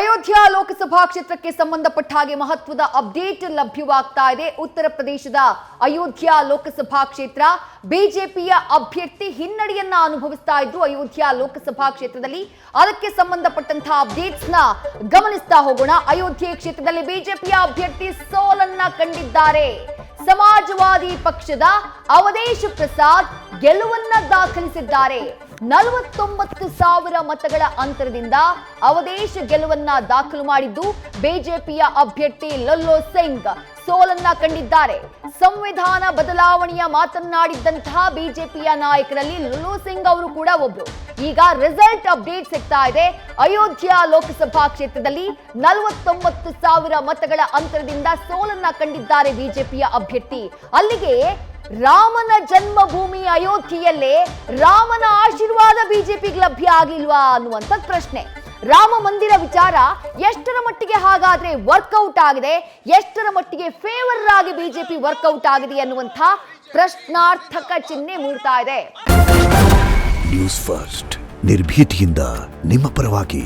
ಅಯೋಧ್ಯಾ ಲೋಕಸಭಾ ಕ್ಷೇತ್ರಕ್ಕೆ ಸಂಬಂಧಪಟ್ಟ ಹಾಗೆ ಮಹತ್ವದ ಅಪ್ಡೇಟ್ ಲಭ್ಯವಾಗ್ತಾ ಇದೆ. ಉತ್ತರ ಪ್ರದೇಶದ ಅಯೋಧ್ಯಾ ಲೋಕಸಭಾ ಕ್ಷೇತ್ರ ಬಿಜೆಪಿಯ ಅಭ್ಯರ್ಥಿ ಹಿನ್ನಡೆಯನ್ನ ಅನುಭವಿಸ್ತಾ ಇದ್ರು. ಅಯೋಧ್ಯಾ ಲೋಕಸಭಾ ಕ್ಷೇತ್ರದಲ್ಲಿ ಅದಕ್ಕೆ ಸಂಬಂಧಪಟ್ಟಂತಹ ಅಪ್ಡೇಟ್ಸ್ ನ ಗಮನಿಸ್ತಾ ಹೋಗೋಣ. ಅಯೋಧ್ಯೆ ಕ್ಷೇತ್ರದಲ್ಲಿ ಬಿಜೆಪಿಯ ಅಭ್ಯರ್ಥಿ ಸೋಲನ್ನ ಕಂಡಿದ್ದಾರೆ. ಸಮಾಜವಾದಿ ಪಕ್ಷದ ಅವಧೇಶ್ ಪ್ರಸಾದ್ ಗೆಲುವನ್ನ ದಾಖಲಿಸಿದ್ದಾರೆ. 49,000 ಮತಗಳ ಅಂತರದಿಂದ ಅವಧೇಶ್ ಗೆಲುವನ್ನ ದಾಖಲು ಮಾಡಿದ್ದು ಬಿಜೆಪಿಯ ಅಭ್ಯರ್ಥಿ ಲಲ್ಲೋ ಸಿಂಗ್ ಸೋಲನ್ನ ಕಂಡಿದ್ದಾರೆ. ಸಂವಿಧಾನ ಬದಲಾವಣೆಯ ಮಾತನಾಡಿದ್ದಂತಹ ಬಿಜೆಪಿಯ ನಾಯಕರಲ್ಲಿ ಲಲ್ಲೋ ಸಿಂಗ್ ಅವರು ಕೂಡ ಒಬ್ರು. ಈಗ ರಿಸಲ್ಟ್ ಅಪ್ಡೇಟ್ ಸಿಗ್ತಾ ಇದೆ. ಅಯೋಧ್ಯಾ ಲೋಕಸಭಾ ಕ್ಷೇತ್ರದಲ್ಲಿ 49,000 ಮತಗಳ ಅಂತರದಿಂದ ಸೋಲನ್ನ ಕಂಡಿದ್ದಾರೆ ಬಿಜೆಪಿಯ ಅಭ್ಯರ್ಥಿ. ಅಲ್ಲಿಗೆ ರಾಮನ ಜನ್ಮಭೂಮಿ ಅಯೋಧ್ಯೆಯಲ್ಲೇ ರಾಮನ ಆಶೀರ್ವಾದ ಬಿಜೆಪಿಗೆ ಲಭ್ಯ ಆಗಿಲ್ವಾ ಅನ್ನುವಂಥ ಪ್ರಶ್ನೆ. ರಾಮ ಮಂದಿರ ವಿಚಾರ ಎಷ್ಟರ ಮಟ್ಟಿಗೆ ಹಾಗಾದ್ರೆ ವರ್ಕೌಟ್ ಆಗಿದೆ, ಎಷ್ಟರ ಮಟ್ಟಿಗೆ ಫೇವರ್ ಆಗಿ ಬಿಜೆಪಿ ವರ್ಕೌಟ್ ಆಗಿದೆ ಅನ್ನುವಂಥ ಪ್ರಶ್ನಾರ್ಥಕ ಚಿಹ್ನೆ ಮೂಡ್ತಾ ಇದೆ. ನ್ಯೂಸ್ ಫಸ್ಟ್ ನಿರ್ಭೀತಿಯಿಂದ ನಿಮ್ಮ ಪರವಾಗಿ.